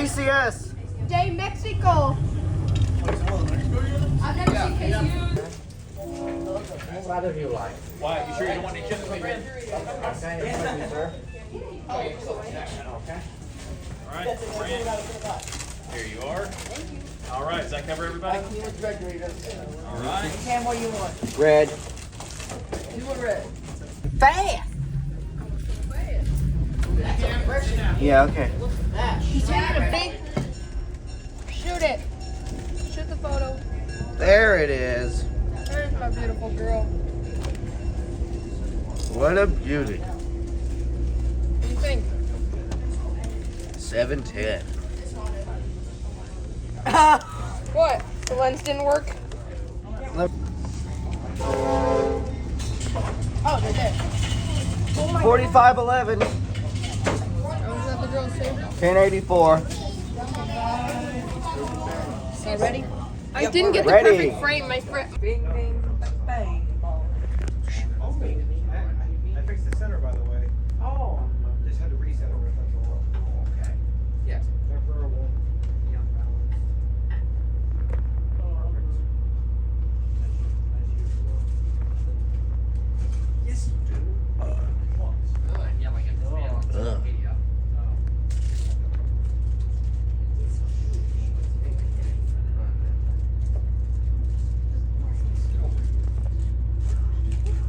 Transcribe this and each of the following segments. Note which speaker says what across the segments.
Speaker 1: KCS.
Speaker 2: Day Mexico. I've never seen KCS.
Speaker 1: What other do you like?
Speaker 3: Why? You sure you don't want any chips, my friend?
Speaker 1: Okay, thank you, sir.
Speaker 3: Okay. All right, friend. Here you are. Thank you. All right, does that cover everybody? All right.
Speaker 4: Cam, what do you want?
Speaker 1: Red.
Speaker 4: You want red?
Speaker 1: Fast. Yeah, okay.
Speaker 2: He's taking a big. Shoot it. Shoot the photo.
Speaker 1: There it is.
Speaker 2: There's my beautiful girl.
Speaker 1: What a beauty.
Speaker 2: What do you think?
Speaker 1: 710.
Speaker 2: What? The lens didn't work? Oh, they did.
Speaker 1: 4511.
Speaker 2: Was that the girl's favorite?
Speaker 1: 1084.
Speaker 2: So ready? I didn't get the
Speaker 1: Ready.
Speaker 2: perfect frame, my friend.
Speaker 4: Bing, bing, bang.
Speaker 5: I fixed the center, by the way.
Speaker 4: Oh.
Speaker 5: Just had to reset it. That's all.
Speaker 4: Okay. Yes.
Speaker 5: Preferable. Young balance. Perfect. As usual.
Speaker 4: Yes.
Speaker 3: Yeah, like
Speaker 1: Ugh.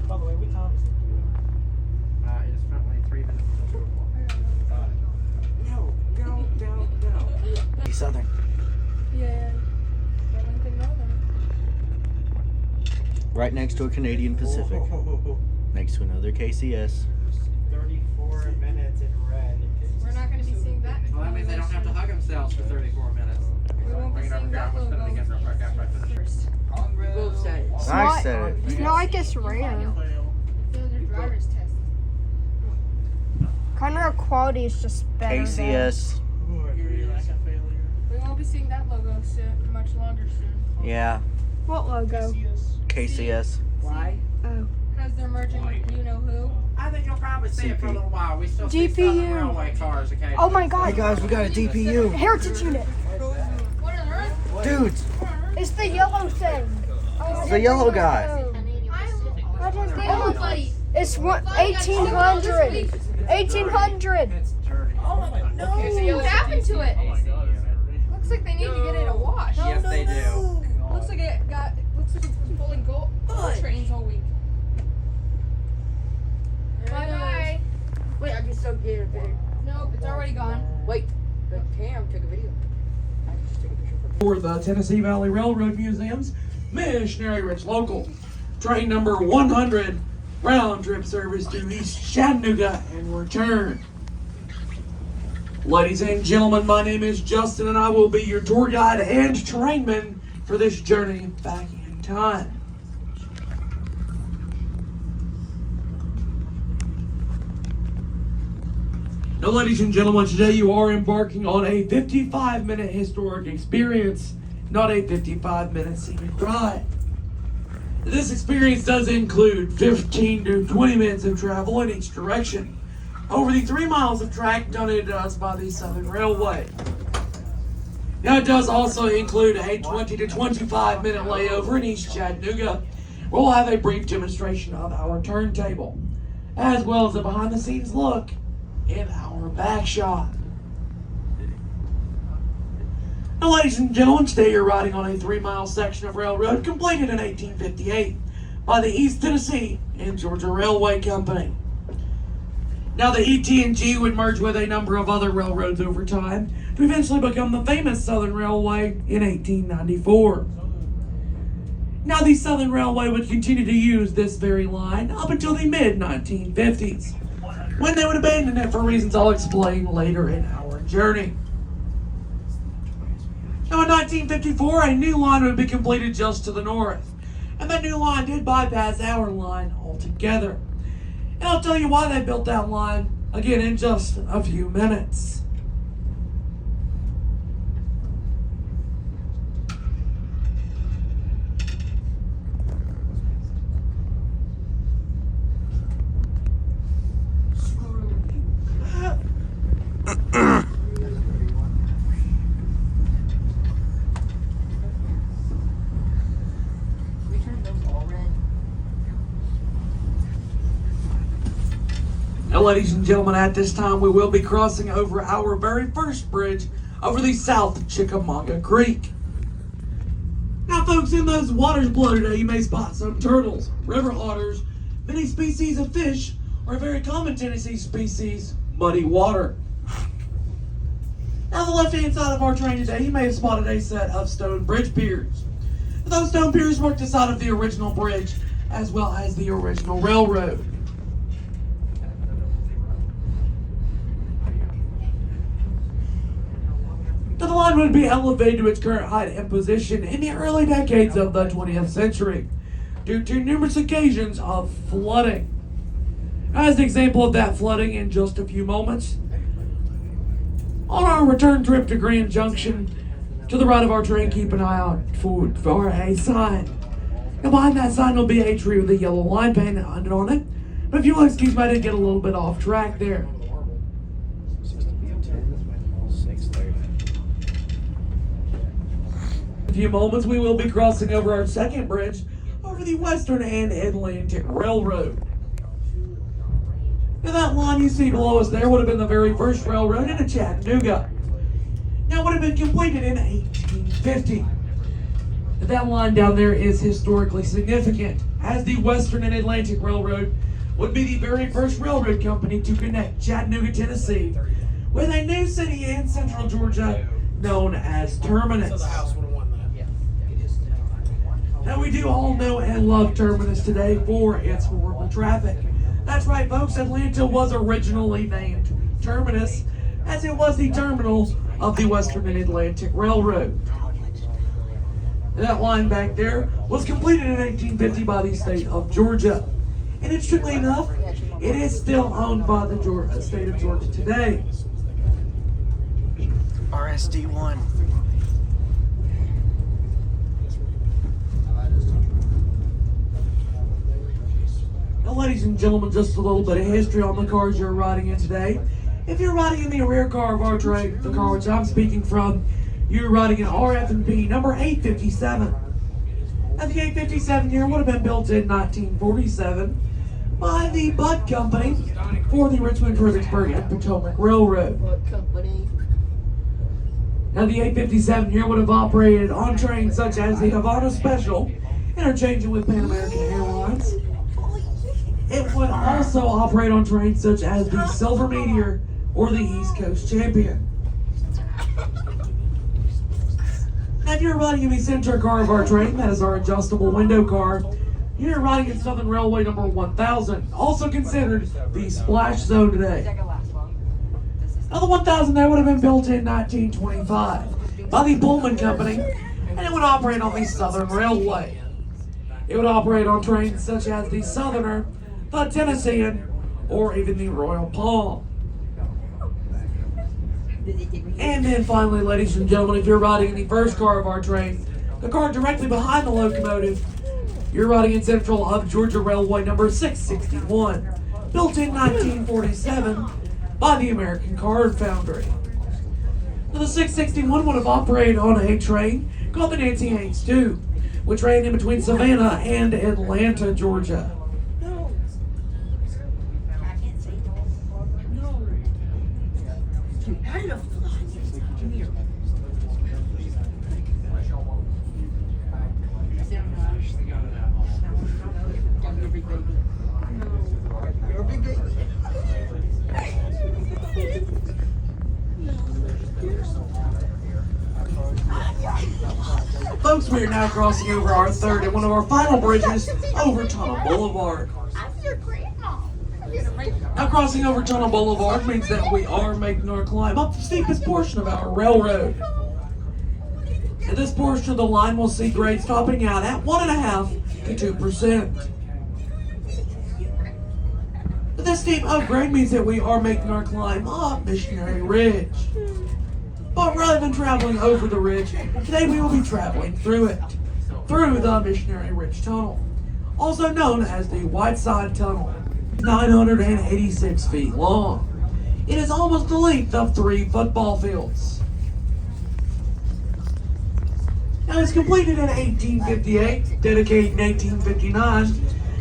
Speaker 5: By the way, what time is it?
Speaker 3: It's currently 3 minutes until 2 o'clock.
Speaker 4: No.
Speaker 1: Southern.
Speaker 2: Yeah. Burlington Northern.
Speaker 1: Right next to a Canadian Pacific. Next to another KCS.
Speaker 5: 34 minutes in red.
Speaker 2: We're not going to be seeing that.
Speaker 3: Well, that means they don't have to hug themselves for 34 minutes.
Speaker 2: We won't be
Speaker 3: Bring it over
Speaker 2: seeing
Speaker 3: here. I'm
Speaker 2: that
Speaker 3: going to spin it again real quick after I finish.
Speaker 2: first.
Speaker 4: Both sides.
Speaker 1: I said it.
Speaker 6: It's not like it's rare.
Speaker 2: Those are driver's tests.
Speaker 6: Camera quality is just better.
Speaker 1: KCS.
Speaker 2: We won't be seeing that logo soon, much longer soon.
Speaker 1: Yeah.
Speaker 6: What logo?
Speaker 1: KCS.
Speaker 4: Why?
Speaker 6: Oh.
Speaker 2: Because they're merging with you know who.
Speaker 3: I think you'll probably see it for a little while. We still see
Speaker 6: GPU.
Speaker 3: Southern Railway cars occasionally.
Speaker 6: Oh my
Speaker 1: Hey
Speaker 6: god.
Speaker 1: guys, we got a DPU.
Speaker 6: Heritage unit.
Speaker 2: What on earth?
Speaker 1: Dudes,
Speaker 6: It's the yellow thing.
Speaker 1: it's the yellow guy.
Speaker 6: I didn't
Speaker 2: Oh,
Speaker 6: think.
Speaker 2: buddy.
Speaker 6: It's what 1800. 1800.
Speaker 2: Oh my god. No. What happened to it? Looks like they need to get it a wash.
Speaker 3: Yes, they do.
Speaker 2: Looks like looks like it's been pulling gold trains all week. Bye.
Speaker 4: Wait, I can still get a video.
Speaker 2: Nope, it's already gone.
Speaker 4: Wait, but Cam took a video. I just took a picture
Speaker 7: For the Tennessee Valley Railroad Museum's Missionary Ridge Local. Train number 100, round trip service to East Chattanooga and return. Ladies and gentlemen, my name is Justin and I will be your tour guide and trainman for this journey back in time. Now, ladies and gentlemen, today you are embarking on a 55-minute historic experience, not a 55-minute scenic ride. This experience does include 15 to 20 minutes of travel in each direction over the 3 miles of track donated to us by the Southern Railway. Now, it does also include a 20 to 25-minute layover in East Chattanooga, where we'll have a brief demonstration of our turntable, as well as a behind-the-scenes look in our back shot. Now, ladies and gentlemen, today you're riding on a 3-mile section of railroad completed in 1858 by the East Tennessee and Georgia Railway Company. Now, the ET&G would merge with a number of other railroads over time to eventually become the famous Southern Railway in 1894. Now, the Southern Railway would continue to use this very line up until the mid-1950s, when they would abandon it for reasons I'll explain later in our journey. Now, in 1954, a new line would be completed just to the north, and that new line did bypass our line altogether. And I'll tell you why they built that line again in just a few minutes. ladies and gentlemen, at this time we will be crossing over our very first bridge over the South Chickamauga Creek. Now folks, in those waters below today, you may spot some turtles, river otters, many species of fish, or a very common Tennessee species, muddy water. Now on the left-hand side of our train today, you may have spotted a set of stone bridge piers. Those stone piers mark the side of the original bridge, as well as the original railroad. The line would be elevated to its current height and position in the early decades of the 20th century due to numerous occasions of flooding. As an example of that flooding in just a few moments, on our return trip to Grand Junction, to the right of our train, keep an eye out for a sign. Now behind that sign will be a tree with a yellow line painted on it. But if you will excuse me, I did get a little bit off track there. In a few moments, we will be crossing over our second bridge over the Western and Atlantic Railroad. Now that line you see below us there would have been the very first railroad into Chattanooga. Now it would have been completed in 1850. That line down there is historically significant, as the Western and Atlantic Railroad would be the very first railroad company to connect Chattanooga, Tennessee, with a new city in central Georgia known as Terminus. Now we do all know and love Terminus today for its horrible traffic. That's right, folks, Atlanta was originally named Terminus, as it was the terminal of the Western and Atlantic Railroad. That line back there was completed in 1850 by the state of Georgia. And interestingly enough, it is still owned by the state of Georgia today.
Speaker 1: RSD1.
Speaker 7: Now, ladies and gentlemen, just a little bit of history on the cars you're riding in today. If you're riding in the rear car of our train, the car which I'm speaking from, you're riding an RF&P number 857. Now, the 857 here would have been built in 1947 by the Budd Company for the Richmond, Fredericksburg, and Potomac Railroad.
Speaker 4: What company?
Speaker 7: Now, the 857 here would have operated on trains such as the Havana Special, interchanging with Pan American Airlines. It would also operate on trains such as the Silver Meteor or the East Coast Champion. Now, if you're riding in the center car of our train, that is our adjustable window car, you're riding in Southern Railway number 1000, also considered the Splash Zone today. Now, the 1000 there would have been built in 1925 by the Pullman Company, and it would operate on the Southern Railway. It would operate on trains such as the Southerner, the Tennessean, or even the Royal Palm. And then finally, ladies and gentlemen, if you're riding in the first car of our train, the car directly behind the locomotive, you're riding in Central of Georgia Railway number 661, built in 1947 by the American Card Foundry. Now, the 661 would have operated on a train called the Nancy Haynes 2, which ran in between Savannah and Atlanta, Georgia. Folks, we are now crossing over our third and one of our final bridges over Tunnel Boulevard. Now, crossing over Tunnel Boulevard means that we are making our climb up the steepest portion of our railroad. And this portion of the line will see grades topping out at 1.5% to 2%. This steep upgrade means that we are making our climb up Missionary Ridge. But rather than traveling over the ridge, today we will be traveling through it, through the Missionary Ridge Tunnel, also known as the Whiteside Tunnel, 986 feet long. It is almost the length of 3 football fields. Now, it was completed in 1858, dedicated in 1859,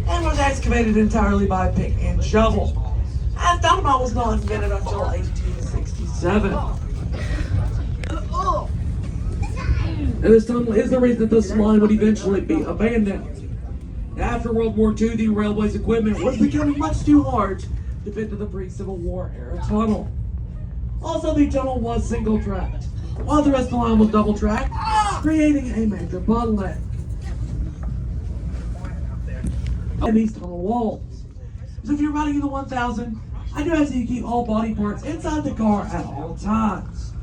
Speaker 7: and was excavated entirely by pick and shovel. As That dynamite was not invented until 1867. And this tunnel is the reason that this line would eventually be abandoned. After World War II, the railway's equipment was becoming much too large to fit into the pre-Civil War era tunnel. Also, the tunnel was single-tracked, while the rest of the line was double-tracked, creating a major bottleneck. And these tunnel walls. So if you're riding in the 1000, I do ask that you keep all body parts inside the car at all times.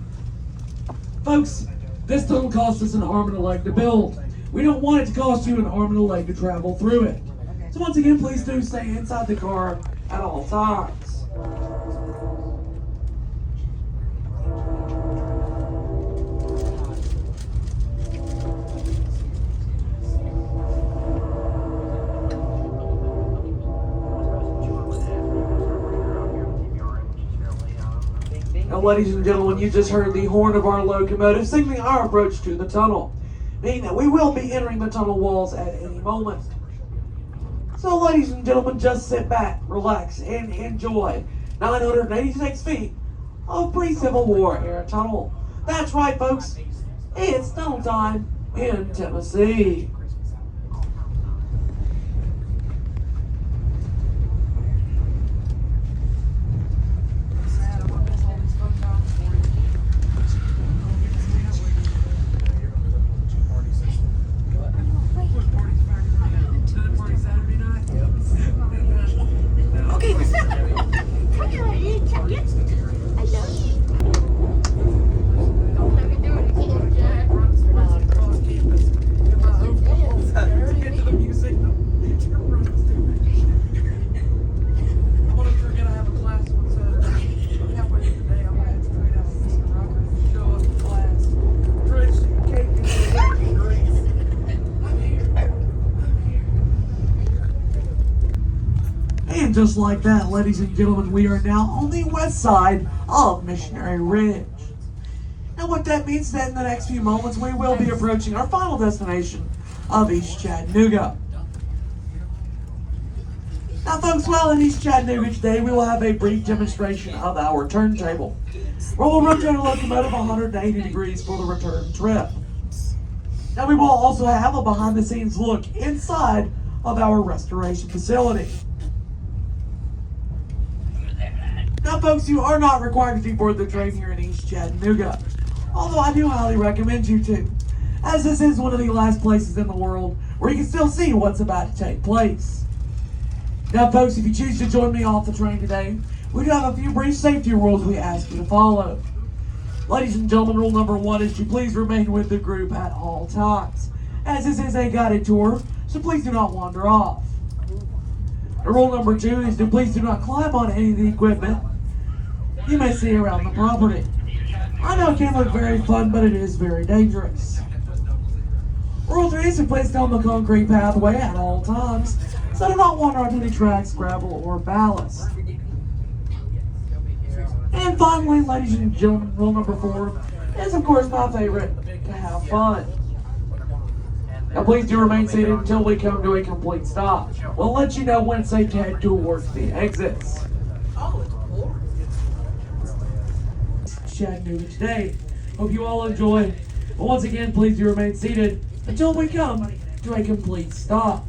Speaker 7: Folks, this tunnel cost us an arm and a leg to build. We don't want it to cost you an arm and a leg to travel through it. So once again, please do stay inside the car at all times. Now, ladies and gentlemen, you just heard the horn of our locomotive signaling our approach to the tunnel, meaning that we will be entering the tunnel walls at any moment. So, ladies and gentlemen, just sit back, relax, and enjoy 986 feet of pre-Civil War era tunnel. That's right, folks. It's tunnel time in Tennessee. And just like that, ladies and gentlemen, we are now on the west side of Missionary Ridge. Now what that means is that in the next few moments, we will be approaching our final destination of East Chattanooga. Now folks, while in East Chattanooga today, we will have a brief demonstration of our turntable, where we'll rotate our locomotive 180 degrees for the return trip. Now we will also have a behind the scenes look inside of our restoration facility. Now folks, you are not required to deboard the train here in East Chattanooga, although I do highly recommend you to, as this is one of the last places in the world where you can still see what's about to take place. Now folks, if you choose to join me off the train today, we do have a few brief safety rules we ask you to follow. Ladies and gentlemen, rule number 1 is to please remain with the group at all times, as this is a guided tour, so please do not wander off. Rule number 2 is to please do not climb on any of the equipment you may see around the property. I know it can look very fun, but it is very dangerous. Rule 3 is to place down the concrete pathway at all times, so do not wander onto any tracks, gravel, or ballast. And finally, ladies and gentlemen, rule number 4 is of course my favorite, to have fun. Now please do remain seated until we come to a complete stop. We'll let you know when it's safe to head towards the exits. Chattanooga today. Hope you all enjoy. But once again, please do remain seated until we come to a complete stop.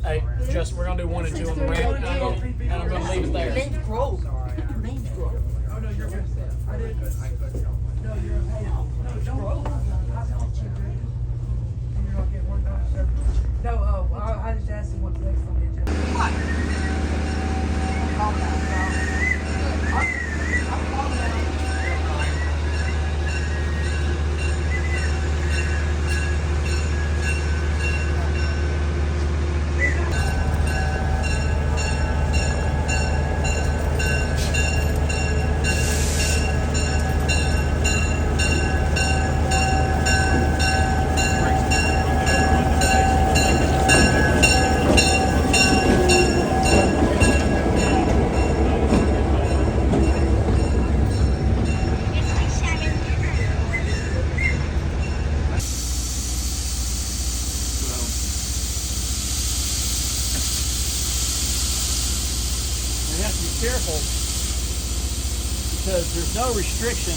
Speaker 3: Hey, Justin, we're gonna do 1 and 2 on the ramp, and I'm gonna leave it there.
Speaker 4: Bro.
Speaker 5: Oh no, you're good. I didn't. No, you're okay. No, don't. And you're not getting worked on. No, I just asked him what's next on the agenda. Calm down, I'm calm down.
Speaker 3: have to be careful because there's no restriction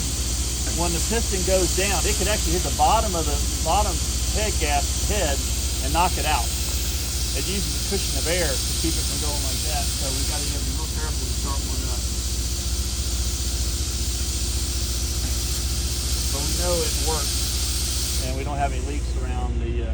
Speaker 3: when the piston goes down. It could actually hit the bottom head gasket head and knock it out. It uses a cushion of air to keep it from going like that, so we've got to be real careful to start one up. But we know it works, and we don't have any leaks around the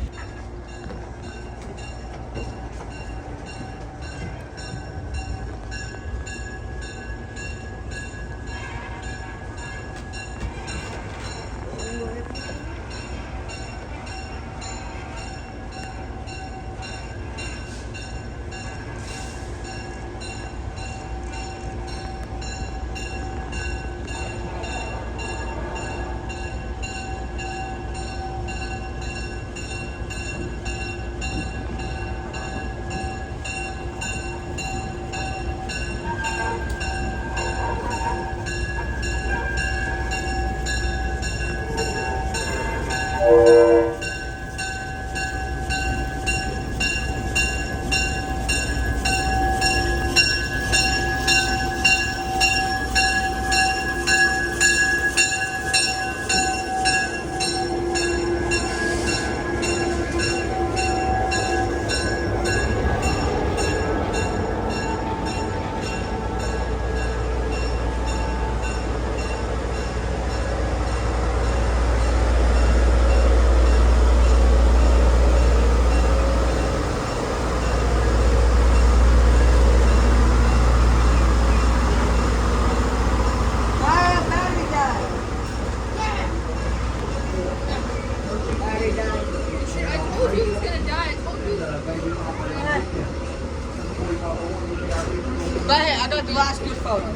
Speaker 4: But hey, I got the last good photo.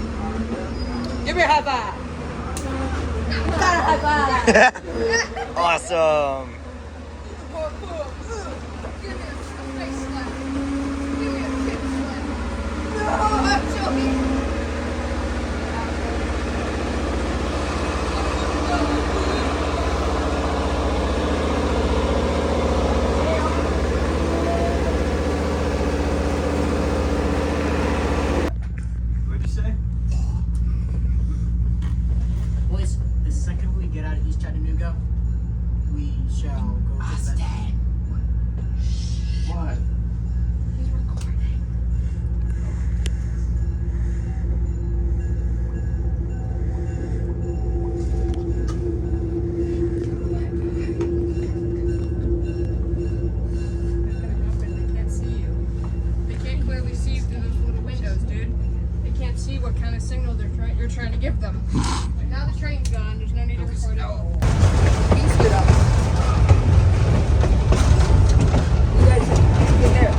Speaker 4: Give me a high five. You got a high five.
Speaker 1: Awesome.
Speaker 2: Give me a face slap. Give me a kick slap. No, I'm joking.
Speaker 3: What'd you say?
Speaker 8: Boys, the second we get out of East Chattanooga, we shall go to the best.
Speaker 7: What?
Speaker 2: He's recording. They can't see you. They can't clearly see you through those little windows, dude. They can't see what kind of signal you're trying to give them. Now the train's gone. There's no need to record it.
Speaker 4: He's good up. You guys get there.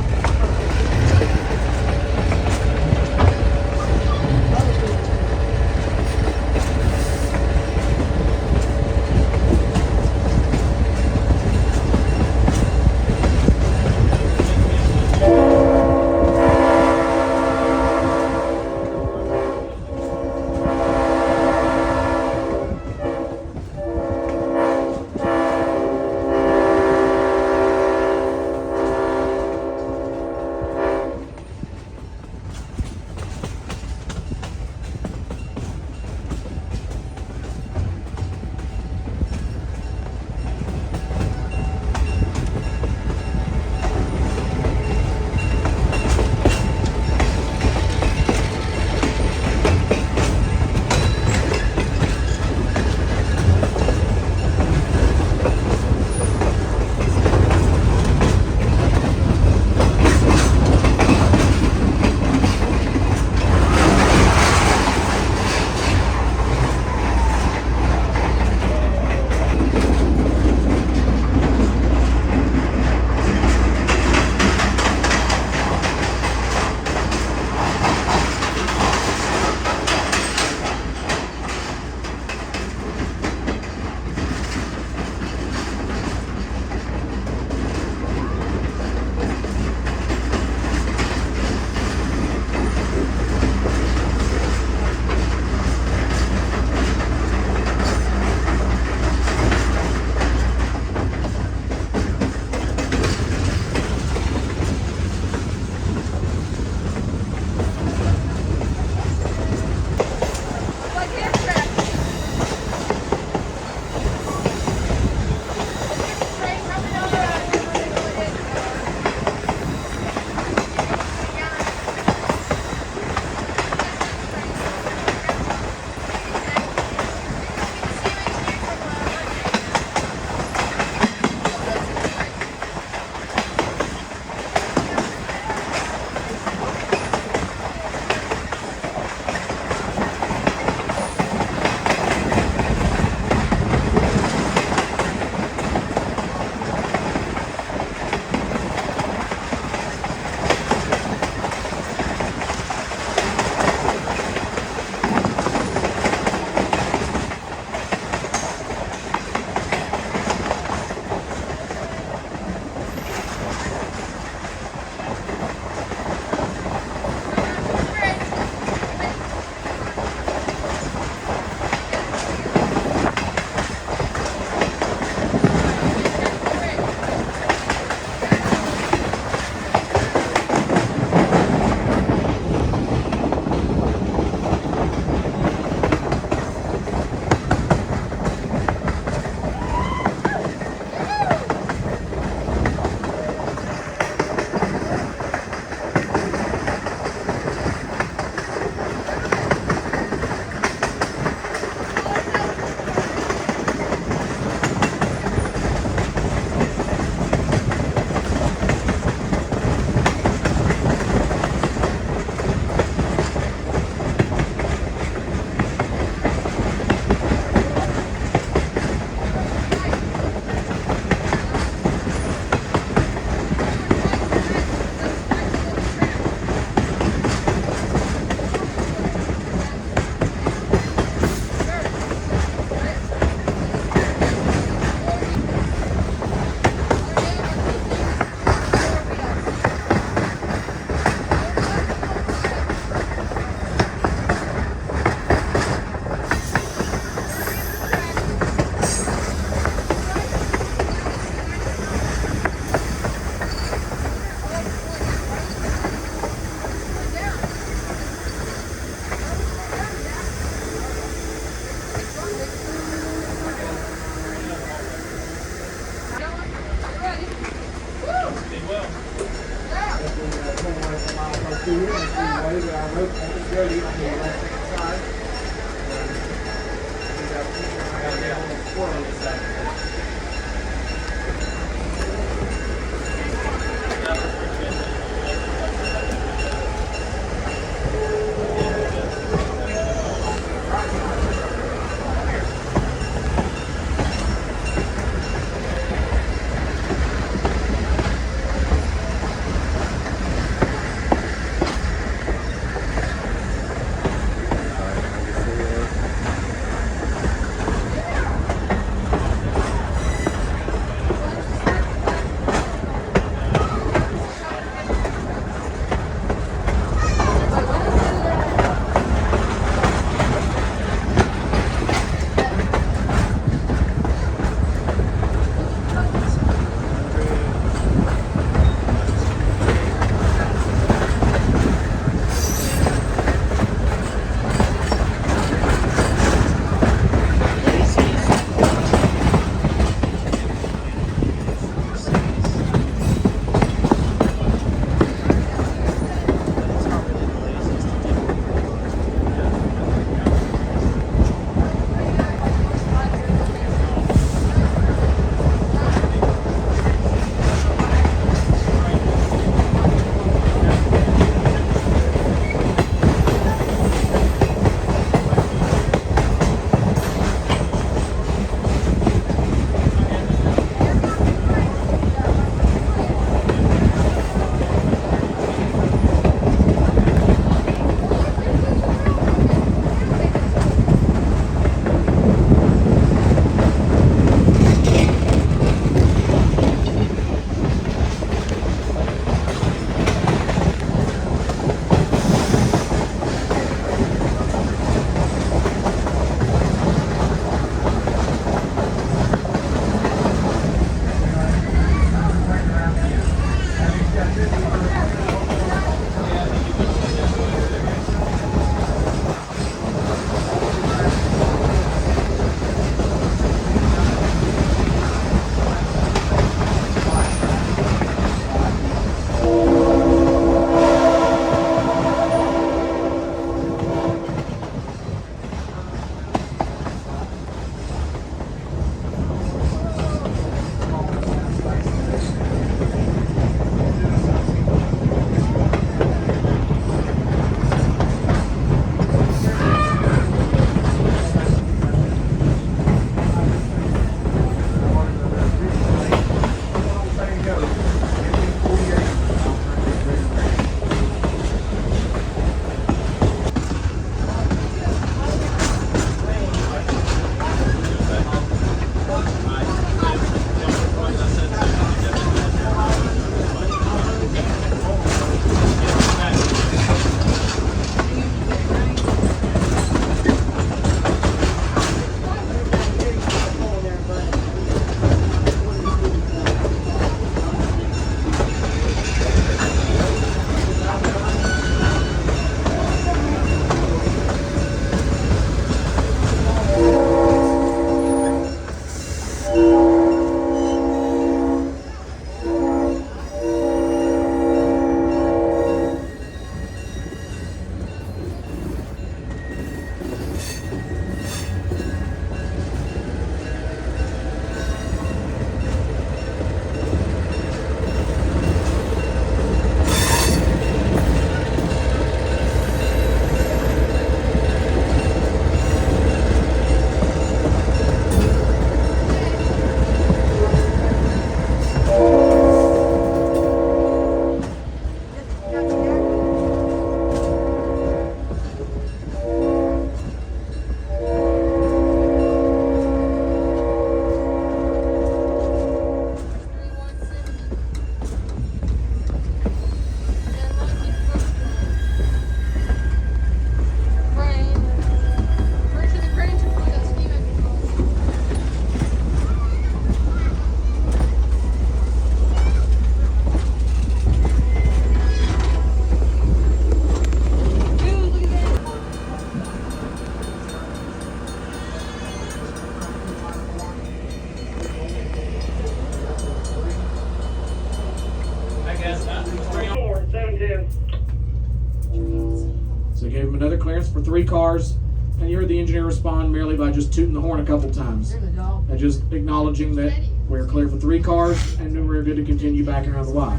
Speaker 7: gave him another clearance for 3 cars, and you heard the engineer respond merely by just tooting the horn a couple times. And just acknowledging that we're clear for 3 cars and we're good to continue back around the Y.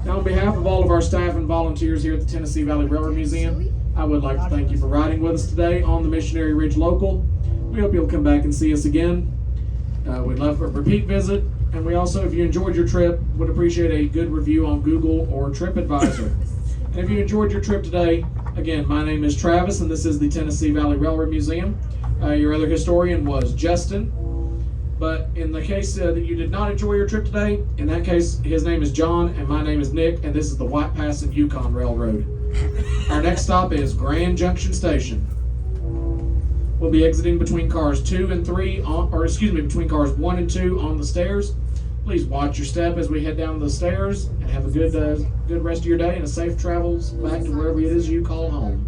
Speaker 7: Now, on behalf of all of our staff and volunteers here at the Tennessee Valley Railroad Museum, I would like to thank you for riding with us today on the Missionary Ridge Local. We hope you'll come back and see us again. We'd love a repeat visit, and we also, if you enjoyed your trip, would appreciate a good review on Google or TripAdvisor. And if you enjoyed your trip today, again, my name is Travis, and this is the Tennessee Valley Railroad Museum. Your other historian was Justin. But in the case that you did not enjoy your trip today, in that case, his name is John, and my name is Nick, and this is the White Pass and Yukon Railroad. Our next stop is Grand Junction Station. We'll be exiting between cars 2 and 3, between cars 1 and 2 on the stairs. Please watch your step as we head down the stairs, and have a good rest of your day and a safe travels back to wherever it is you call home.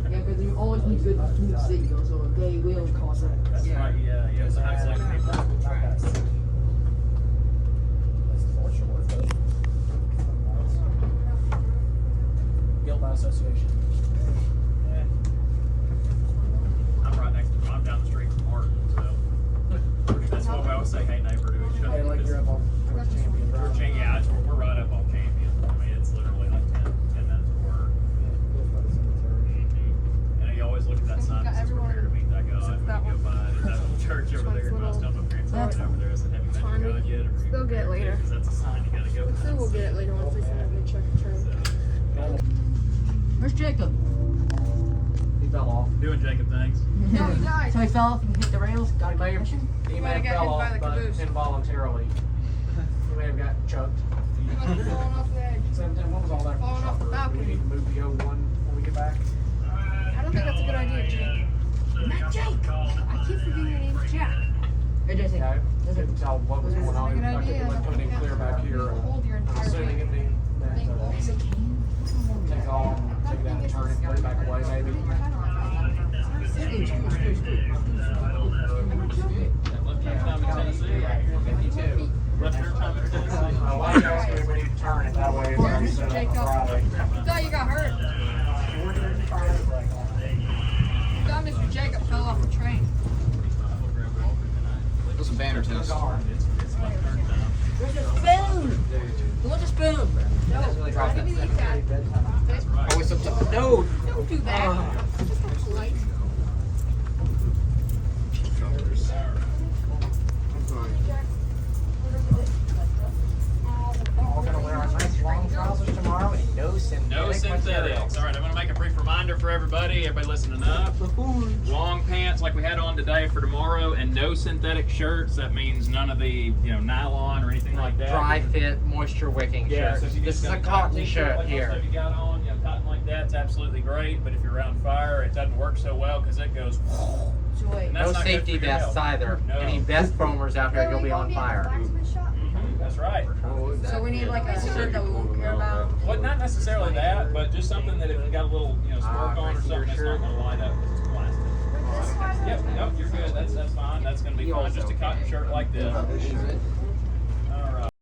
Speaker 4: Yeah, because you always need good signals, or they will cause it.
Speaker 3: That's right, yeah, so have like
Speaker 5: Guild by association.
Speaker 3: I'm right next to, I'm down the street from Martin, so that's what we always say, hey neighbor to each other.
Speaker 5: Hey, like you're up on towards Champion Drive.
Speaker 3: Yeah, we're right up on Champion. I mean, it's literally like 10 minutes of work. And you always look at that sign that says prepare to meet that God. When you go by it, that little church over there, and I was telling my parents over there, I said, have you met your God yet?
Speaker 2: They'll get it later.
Speaker 3: Because that's a sign you gotta go by.
Speaker 2: So we'll get it later once we set up and check the train.
Speaker 4: Where's Jacob?
Speaker 5: He fell off.
Speaker 3: Doing Jacob things.
Speaker 2: No, he died.
Speaker 4: So he fell off and hit the rails, got a concussion?
Speaker 5: He
Speaker 2: might have
Speaker 5: may have
Speaker 2: got
Speaker 5: fell
Speaker 2: hit by
Speaker 5: off,
Speaker 2: the
Speaker 5: but
Speaker 2: caboose.
Speaker 5: involuntarily. He may have gotten chucked.
Speaker 2: He must have fallen off the edge.
Speaker 5: 710, what was all that?
Speaker 2: Falling off the
Speaker 5: Do we
Speaker 2: balcony.
Speaker 5: need to move the 01 when we get back?
Speaker 2: I don't think that's a good idea, Jake. Not Jake. I keep forgetting your name's Jack.
Speaker 4: Or does it?
Speaker 5: Yeah, I couldn't tell what was going on.
Speaker 2: Good
Speaker 5: I
Speaker 2: idea.
Speaker 5: think it went clear back here.
Speaker 2: Hold your
Speaker 5: I'm
Speaker 2: entire
Speaker 5: assuming
Speaker 2: weight.
Speaker 5: it'd be take off, take it out and turn it, put it back away maybe.
Speaker 3: Left turn time in Tennessee. Left turn time in Tennessee.
Speaker 5: Why you ask me we need to turn it that way? It's already set up on Friday.
Speaker 2: I thought you got hurt. I thought Mr. Jacob fell off the train.
Speaker 9: What's a banner test?
Speaker 3: It's left turn time.
Speaker 4: Where's the spoon? Who wants a spoon?
Speaker 2: Give me the exact.
Speaker 9: Oh, it's up to. No!
Speaker 2: Don't do that. Just not polite.
Speaker 5: We're gonna wear our nice long trousers tomorrow and no synthetic.
Speaker 3: No synthetics. All right, I'm going to make a brief reminder for everybody. Everybody listening up. Long pants like we had on today for tomorrow, and no synthetic shirts. That means none of the nylon or anything like that.
Speaker 5: Dry fit, moisture wicking
Speaker 3: Yeah,
Speaker 5: shirt.
Speaker 3: so if you
Speaker 5: This is
Speaker 3: just
Speaker 5: a
Speaker 3: got
Speaker 5: cotton
Speaker 3: t-shirt
Speaker 5: shirt
Speaker 3: like
Speaker 5: here.
Speaker 3: most of you got on, cotton like that's absolutely great. But if you're around fire, it doesn't work so well because it goes. And
Speaker 5: No
Speaker 3: that's not good
Speaker 5: safety
Speaker 3: for your
Speaker 5: vests
Speaker 3: health.
Speaker 5: either.
Speaker 3: No.
Speaker 5: Any vest foamers out here, you'll be on fire.
Speaker 3: That's right.
Speaker 2: So we need like a shirt that we won't care about.
Speaker 3: Well, not necessarily that, but just something that if you got a little, smirk on or something, that's not going to light up because it's plastic. Yep, nope, you're good. That's fine. That's going to be fine. Just a cotton shirt like this.